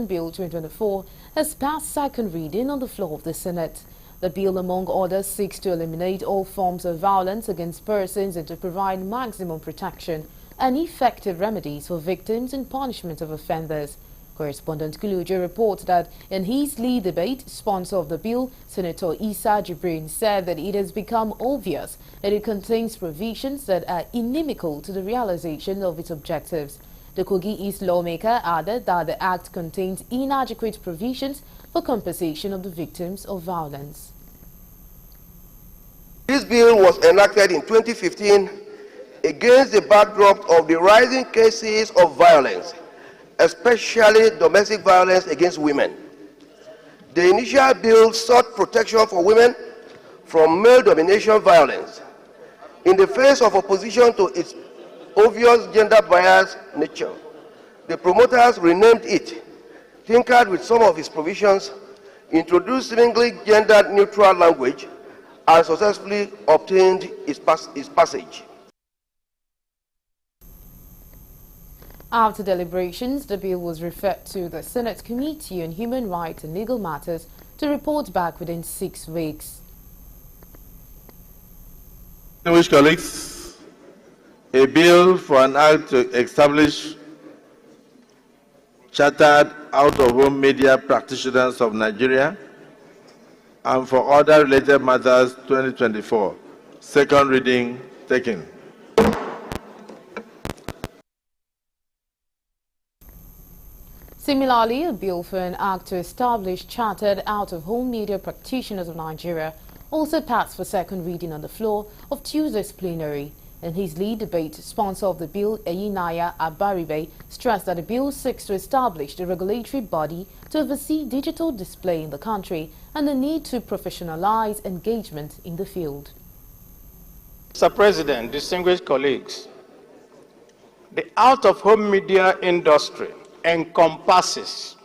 Bill 2024 has passed second reading on the floor of the Senate. The bill, among others, seeks to eliminate all forms of violence against persons and to provide maximum protection and effective remedies for victims and punishment of offenders. Correspondent Kulujo reports that in his lead debate, sponsor of the bill, Senator Issa Jibrin, said that it has become obvious that it contains provisions that are inimical to the realization of its objectives. The Kogi East lawmaker added that the act contains inadequate provisions for compensation of the victims of violence. This bill was enacted in 2015 against the backdrop of the rising cases of violence, especially domestic violence against women. The initial bill sought protection for women from male domination violence. In the face of opposition to its obvious gender bias nature, the promoters renamed it, tinkered with some of its provisions, introduced seemingly gender-neutral language, and successfully obtained its passage. After deliberations, the bill was referred to the Senate Committee on Human Rights and Legal Matters to report back within 6 weeks. Distinguished colleagues, a bill for an act to establish chartered out-of-home media practitioners of Nigeria and for other related matters 2024. Second reading taken. Similarly, a bill for an act to establish chartered out-of-home media practitioners of Nigeria also passed for second reading on the floor of Tuesday's plenary. In his lead debate, sponsor of the bill, Eyinaya Abaribe, stressed that the bill seeks to establish the regulatory body to oversee digital display in the country and the need to professionalize engagement in the field. Mr. President, distinguished colleagues, the out-of-home media industry encompasses,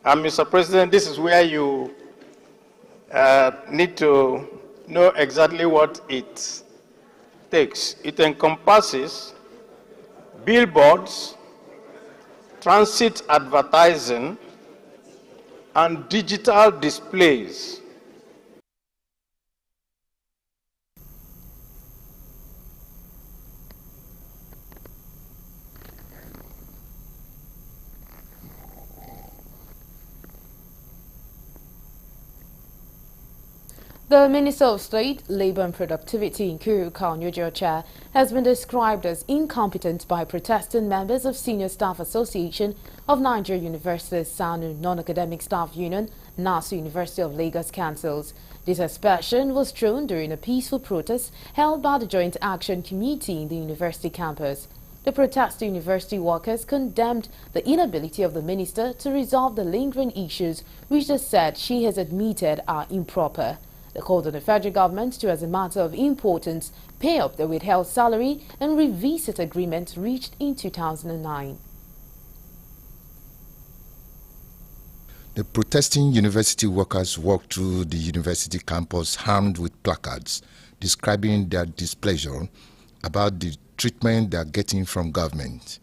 and Mr. President, this is where you need to know exactly what it takes. It encompasses billboards, transit advertising, and digital displays. The Minister of State, Labour and Productivity, Nkiru Kanyojocha, has been described as incompetent by protesting members of Senior Staff Association of Nigeria Universities, SANU Non-Academic Staff Union, NASU University of Lagos Councils. This aspersion was thrown during a peaceful protest held by the Joint Action Committee in the university campus. The protesting university workers condemned the inability of the minister to resolve the lingering issues which they said she has admitted are improper. They called on the federal government to, as a matter of importance, pay up the withheld salary and revisit agreements reached in 2009. The protesting university workers walked through the university campus armed with placards describing their displeasure about the treatment they are getting from government.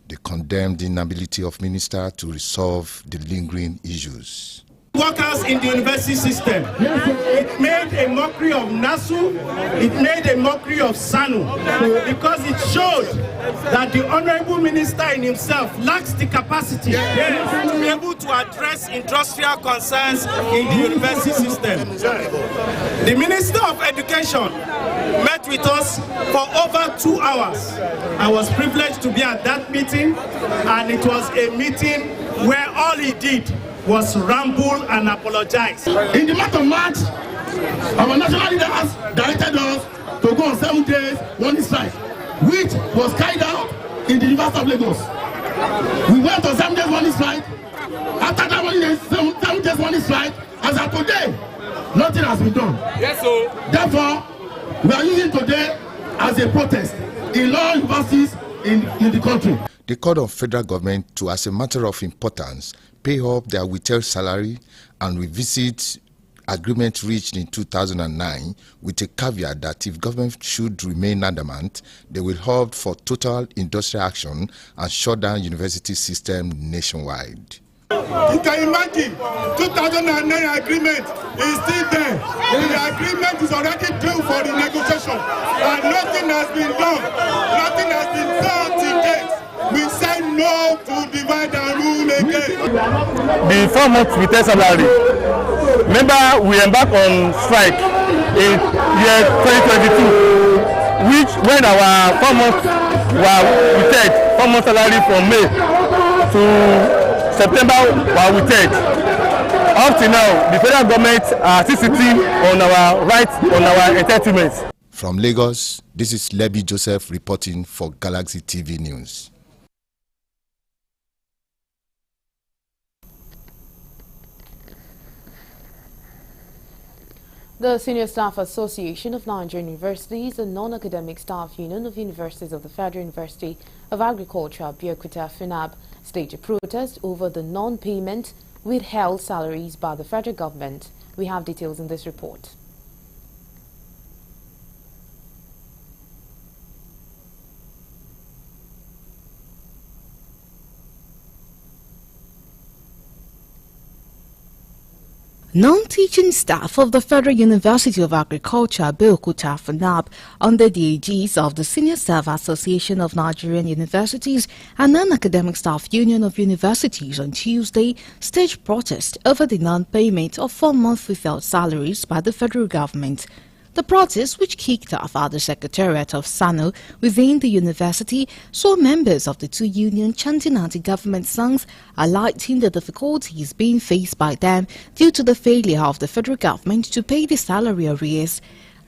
They condemned the inability of minister to resolve the lingering issues. Workers in the university system. It made a mockery of NASU, it made a mockery of SANU, because it showed that the honorable minister in himself lacks the capacity to be able to address industrial concerns in the university system. The Minister of Education met with us for over 2 hours. I was privileged to be at that meeting, and it was a meeting where all he did was ramble and apologize. In the month of March, our national leaders directed us to go on 7 days warning strike, which was carried out in the University of Lagos. We went on 7 days warning strike. After that 7 days warning strike, as of today, nothing has been done. Yes, sir. Therefore, we are using today as a protest in all universities in the country. They called on federal government to, as a matter of importance, pay up their withheld salary and revisit agreement reached in 2009 with a caveat that if government should remain adamant, they will hold for total industrial action and shut down university system nationwide. You can imagine, 2009 agreement is still there. The agreement is already due for the negotiation, and nothing has been done. Nothing has been done to date. We say no to divide and rule again. The 4 months with salary. Remember, we embarked on strike in year 2022, which when our 4 months were withheld, 4 months salary from May to September were withheld. Up to now, the federal government are still sitting on our rights, on our entitlements. From Lagos, this is Lebi Joseph reporting for Galaxy TV News. The Senior Staff Association of Nigerian Universities and Non-Academic Staff Union of Universities of the Federal University of Agriculture, Abeokuta, FUNAB, staged a protest over the non-payment withheld salaries by the federal government. We have details in this report. Non-teaching staff of the Federal University of Agriculture, Abeokuta, FUNAB, under the aegis of the Senior Staff Association of Nigerian Universities and Non-Academic Staff Union of Universities on Tuesday, staged protest over the non-payment of 4 months without salaries by the federal government. The protest, which kicked off at the Secretariat of SANU within the university, saw members of the two unions chanting anti-government songs, highlighting the difficulties being faced by them due to the failure of the federal government to pay the salary arrears.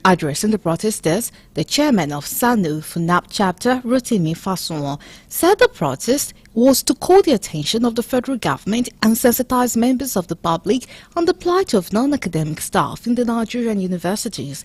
Addressing the protesters, the chairman of SANU FUNAB chapter, Rotimi Fasunwo, said the protest was to call the attention of the federal government and sensitize members of the public on the plight of non-academic staff in the Nigerian universities.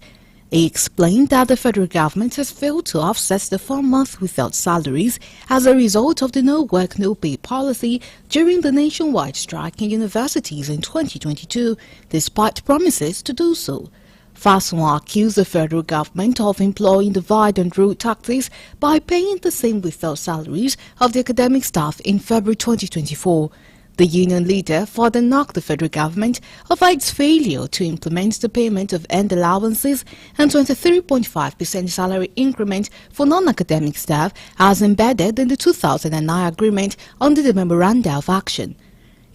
He explained that the federal government has failed to offset the 4 months without salaries as a result of the no work, no pay policy during the nationwide strike in universities in 2022, despite promises to do so. Fasunwo accused the federal government of employing divide and rule tactics by paying the same without salaries of the academic staff in February 2024. The union leader further knocked the federal government over its failure to implement the payment of end allowances and 23.5% salary increment for non-academic staff as embedded in the 2009 agreement under the Memoranda of Action.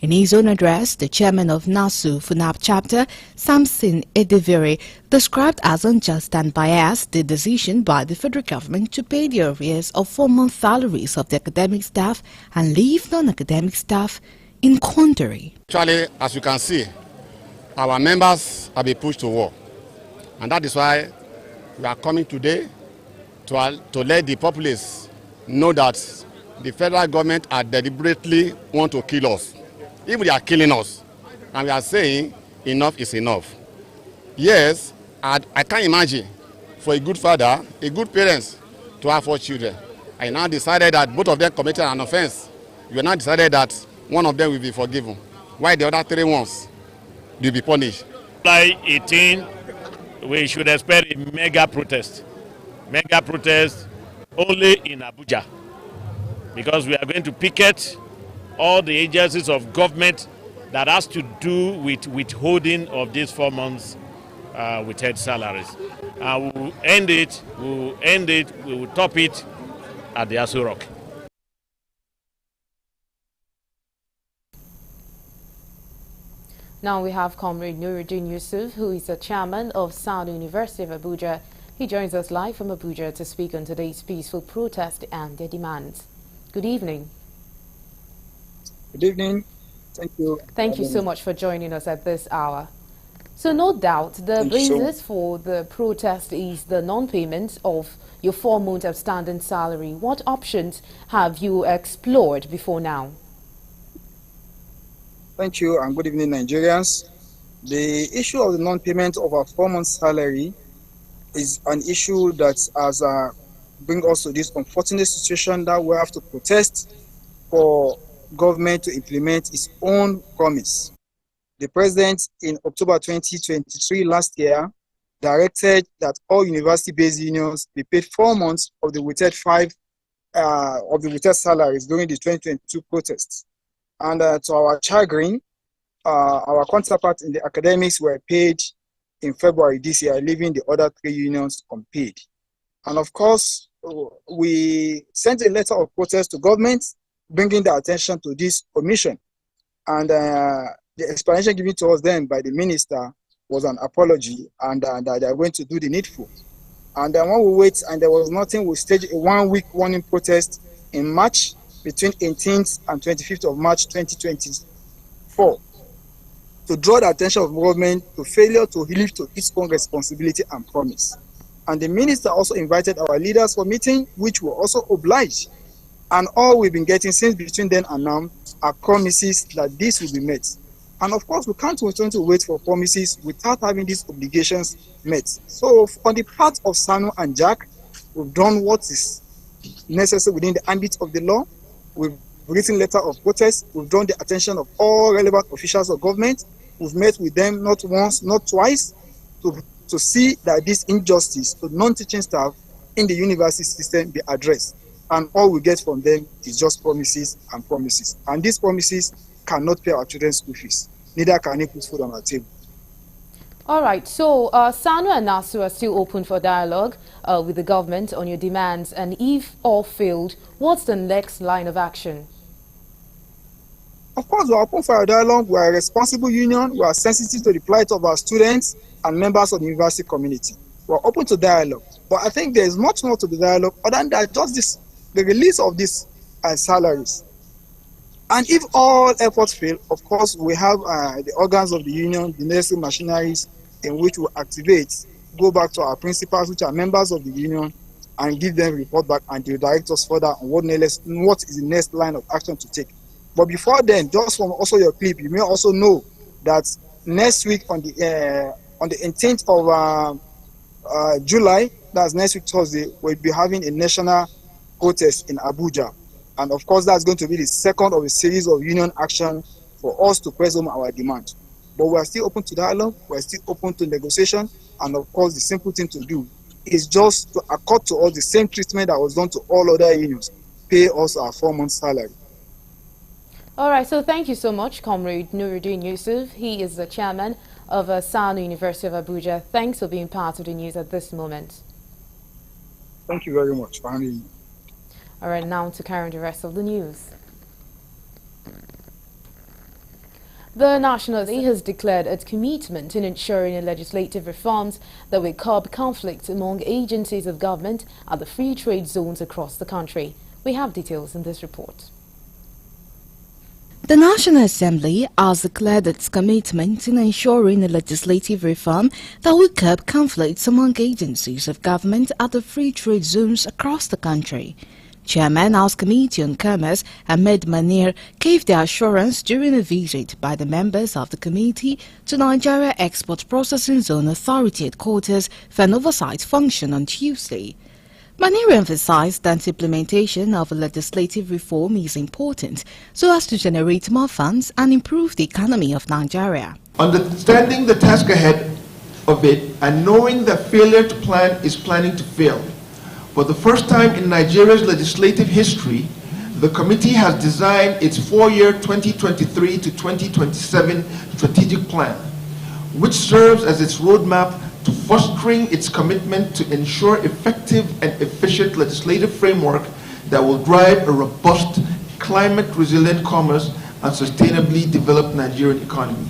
In his own address, the chairman of NASU FUNAB chapter, Samson Edevere, described as unjust and biased the decision by the federal government to pay the arrears of 4 month salaries of the academic staff and leave non-academic staff in quandary. Actually, as you can see, our members have been pushed to war. And that is why we are coming today to let the populace know that the federal government are deliberately want to kill us. If they are killing us, and we are saying enough is enough. Yes, I can't imagine for a good father, a good parents to have 4 children. I now decided that both of them committed an offense. You now decided that one of them will be forgiven, while the other 3 ones will be punished. July 18, we should expect a mega protest. Mega protest only in Abuja, because we are going to picket all the agencies of government that has to do with withholding of these 4 months withheld salaries. We will end it, we will top it at the Aso Rock. Now we have Comrade Nuruddin Yusuf, who is the chairman of SANU University of Abuja. He joins us live from Abuja to speak on today's peaceful protest and their demands. Good evening. Good evening. Thank you. Thank you so much for joining us at this hour. So no doubt the basis for the protest is the non-payment of your 4 months outstanding salary. What options have you explored before now? Thank you and good evening, Nigerians. The issue of the non-payment of our 4 months salary is an issue that has bring us to this unfortunate situation that we have to protest for government to implement its own promise. The president in October 2023 last year directed that all university-based unions be paid 4 months of the withheld salaries during the 2022 protests. And to our chagrin, our counterparts in the academics were paid in February this year, leaving the other 3 unions unpaid. And of course, we sent a letter of protest to government, bringing the attention to this commission. And the explanation given to us then by the minister was an apology, and that they are going to do the needful. And then when we wait and there was nothing, we staged a 1-week warning protest in March, between 18th and 25th of March 2024, to draw the attention of government to failure to live to its own responsibility and promise. And the minister also invited our leaders for meeting, which were also obliged. And all we've been getting since between then and now are promises that this will be met. And of course, we can't continue to wait for promises without having these obligations met. So on the part of SANU and JAC, we've done what is necessary within the ambit of the law. We've written letter of protest. We've drawn the attention of all relevant officials of government. We've met with them not once, not twice, to see that this injustice to non-teaching staff in the university system be addressed. And all we get from them is just promises and promises. And these promises cannot pay our children's school fees. Neither can it put food on our table. All right, so SANU and NASU are still open for dialogue with the government on your demands. And if all failed, what's the next line of action? Of course, we are open for a dialogue. We are a responsible union. We are sensitive to the plight of our students and members of the university community. We are open to dialogue. But I think there is much more to the dialogue other than that, just the release of these salaries. And if all efforts fail, of course, we have the organs of the union, the necessary machineries in which we activate, go back to our principals, which are members of the union, and give them report back and they direct us further on what is the next line of action to take. But before then, just from also your clip, you may also know that next week on the 18th of July, that's next week Thursday, we'll be having a national protest in Abuja. And of course, that's going to be the second of a series of union action for us to press home our demand. But we are still open to dialogue, we are still open to negotiation, and of course, the simple thing to do is just to accord to us the same treatment that was done to all other unions, pay us our 4 months' salary. All right, so thank you so much, Comrade Nuruddin Yusuf. He is the chairman of SANU University of Abuja. Thanks for being part of the news at this moment. Thank you very much for having me. All right, now to carry on the rest of the news. The National Assembly has declared its commitment in ensuring legislative reforms that will curb conflict among agencies of government at the free trade zones across the country. We have details in this report. The National Assembly has declared its commitment in ensuring a legislative reform that will curb conflicts among agencies of government at the free trade zones across the country. Chairman House Committee on Commerce Ahmed Manir gave the assurance during a visit by the members of the committee to Nigeria Export Processing Zone Authority headquarters for an oversight function on Tuesday. Manir emphasized that implementation of a legislative reform is important so as to generate more funds and improve the economy of Nigeria. Understanding the task ahead of it and knowing that failure to plan is planning to fail. For the first time in Nigeria's legislative history, the committee has designed its 4-year 2023 to 2027 strategic plan, which serves as its roadmap to fostering its commitment to ensure effective and efficient legislative framework that will drive a robust, climate-resilient commerce and sustainably develop Nigerian economy.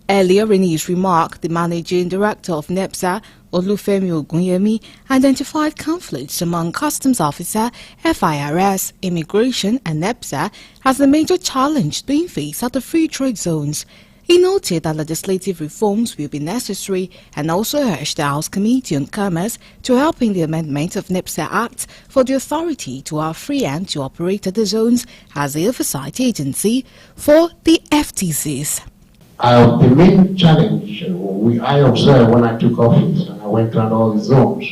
Earlier in his remark, the Managing Director of NEPSA, Olufemi Ogunyemi, identified conflicts among Customs Officer, FIRS, Immigration and NEPSA as the major challenge being faced at the free trade zones. He noted that legislative reforms will be necessary and also urged the House Committee on Commerce to help in the amendment of NEPSA Act for the authority to have free hand to operate at the zones as the oversight agency for the FTZs. The main challenge I observed when I took office and I went around all the zones,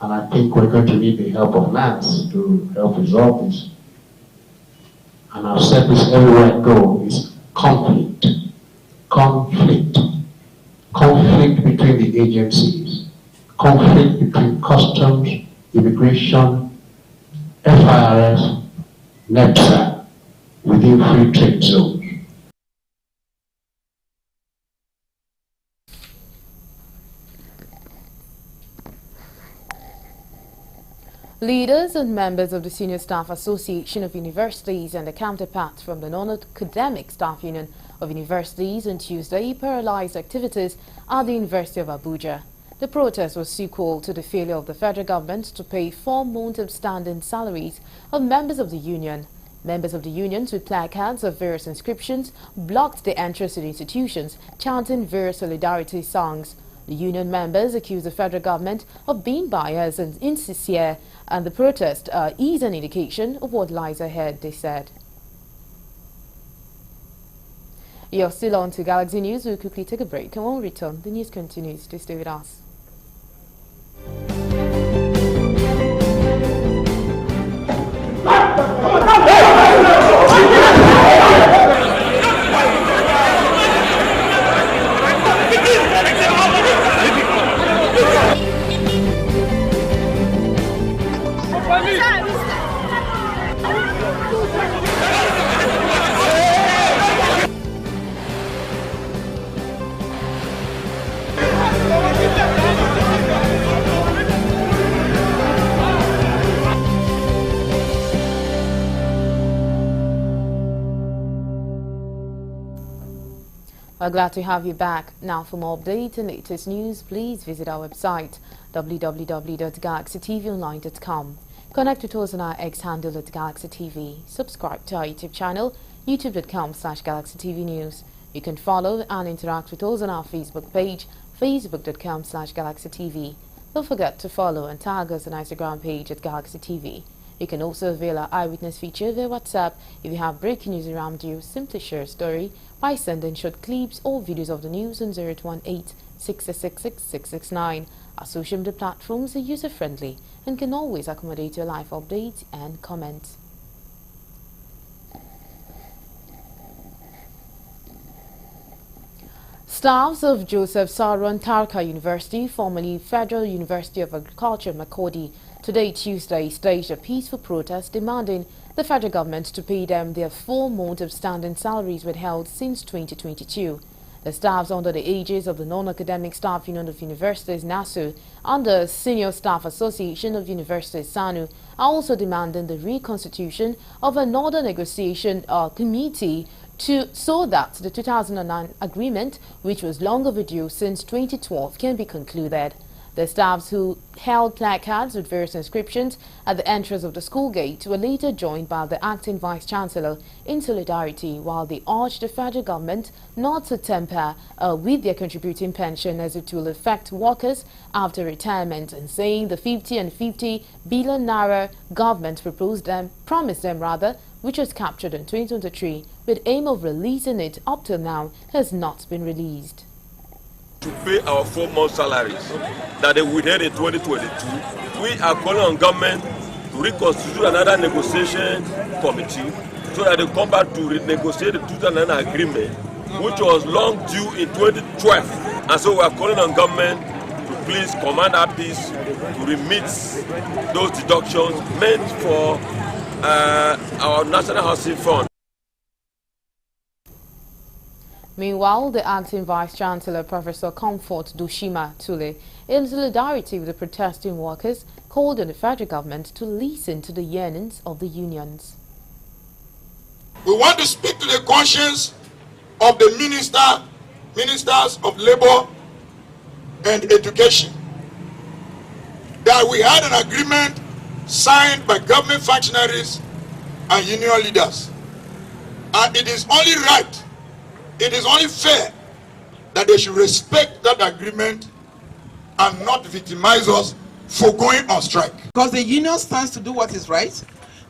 and I think we're going to need the help of NANS to help resolve this. And I've said this everywhere I go, is conflict. Conflict between the agencies, conflict between customs, immigration, FIRS, NEPSA, within free trade zones. Leaders and members of the Senior Staff Association of Universities and their counterparts from the Non-Academic Staff Union of Universities on Tuesday paralyzed activities at the University of Abuja. The protest was sequel to the failure of the federal government to pay 4 months of standing salaries of members of the union. Members of the unions with placards of various inscriptions blocked the entrance to the institutions, chanting various solidarity songs. The union members accused the federal government of being biased and insincere, and the protest is an indication of what lies ahead, they said. You're still on to Galaxy News. We'll quickly take a break, and when we return, the news continues. Please stay with us. We're glad to have you back. Now, for more updates and latest news, please visit our website www.galaxytvonline.com. Connect with us on our X handle at Galaxy TV. Subscribe to our YouTube channel, youtube.com/GalaxyTVNews. You can follow and interact with us on our Facebook page, facebook.com/GalaxyTV. Don't forget to follow and tag us on our Instagram page at Galaxy TV. You can also avail our eyewitness feature via WhatsApp. If you have breaking news around you, simply share a story by sending short clips or videos of the news on 0818-666-669. Our social media platforms are user-friendly and can always accommodate your live updates and comments. Staffs of Joseph Sarwan Tarka University, formerly Federal University of Agriculture, Makurdi, today, Tuesday, staged a peaceful protest demanding the federal government to pay them their 4 months of standing salaries withheld since 2022. The staffs under the aegis of the Non-Academic Staff Union of Universities, NASU, and the Senior Staff Association of Universities, SANU, are also demanding the reconstitution of another negotiation committee so that the 2009 agreement, which was long overdue since 2012, can be concluded. The staffs who held placards with various inscriptions at the entrance of the school gate were later joined by the acting vice-chancellor in solidarity, while they urged the federal government not to tamper with their contributing pension, as it will affect workers after retirement, and saying the 50 and 50 billion naira government promised them, which was captured in 2023, with aim of releasing it up till now, has not been released. To pay our 4 months salaries that they withheld in 2022, we are calling on government to reconstitute another negotiation committee so that they come back to renegotiate the 2009 agreement, which was long due in 2012. And so we are calling on government to please command our peace to remit those deductions meant for our National Housing Fund. Meanwhile, the acting Vice-Chancellor, Professor Comfort Dushima Tule, in solidarity with the protesting workers, called on the federal government to listen to the yearnings of the unions. We want to speak to the conscience of the ministers of labor and education that we had an agreement signed by government functionaries and union leaders, and it is only right, it is only fair that they should respect that agreement and not victimize us for going on strike. Because the union stands to do what is right.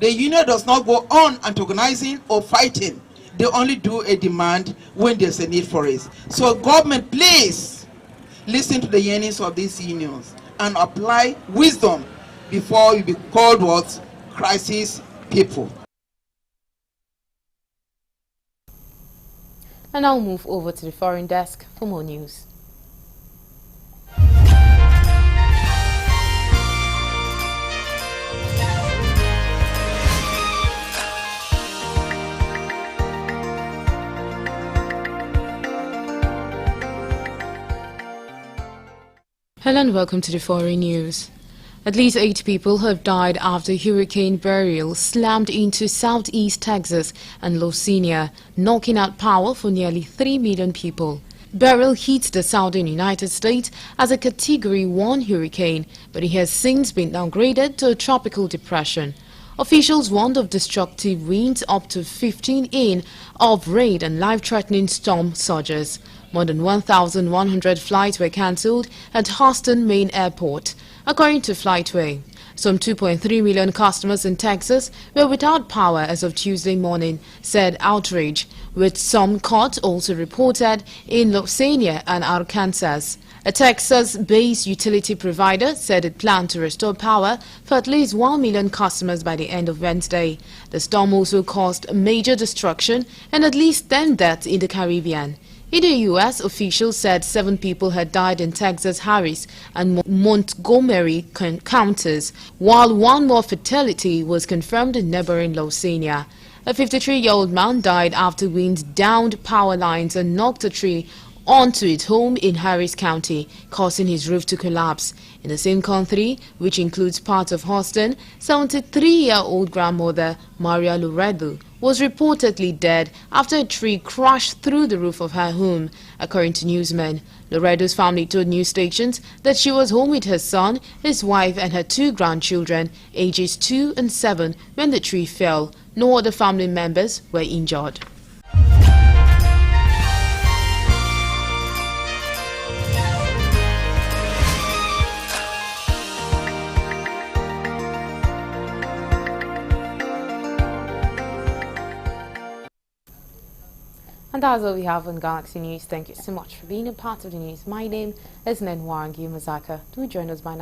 The union does not go on antagonizing or fighting. They only do a demand when there's a need for it. So government, please listen to the yearnings of these unions and apply wisdom before you be called what? Crisis people. And I'll move over to the foreign desk for more news. Hello and welcome to the foreign news. At least 8 people have died after Hurricane Beryl slammed into southeast Texas and Louisiana, knocking out power for nearly 3 million people. Beryl hit the southern United States as a Category 1 hurricane, but it has since been downgraded to a tropical depression. Officials warned of destructive winds up to 15 in of rain and life-threatening storm surges. More than 1,100 flights were cancelled at Houston Main Airport, according to FlightWay. Some 2.3 million customers in Texas were without power as of Tuesday morning, said Outrage, with some cuts also reported in Louisiana and Arkansas. A Texas-based utility provider said it planned to restore power for at least 1 million customers by the end of Wednesday. The storm also caused major destruction and at least 10 deaths in the Caribbean. In the U.S., officials said 7 people had died in Texas, Harris, and Montgomery counties, while 1 more fatality was confirmed in neighboring Louisiana. A 53-year-old man died after winds downed power lines and knocked a tree onto its home in Harris County, causing his roof to collapse. In the same country, which includes parts of Houston, 73-year-old grandmother Maria Loredo was reportedly dead after a tree crashed through the roof of her home, according to newsmen. Loredo's family told news stations that she was home with her son, his wife and her 2 grandchildren, ages 2 and 7, when the tree fell. No other family members were injured. And that's all we have on Galaxy News. Thank you so much for being a part of the news. My name is Nenwarangi Mazaka. Do join us by 9.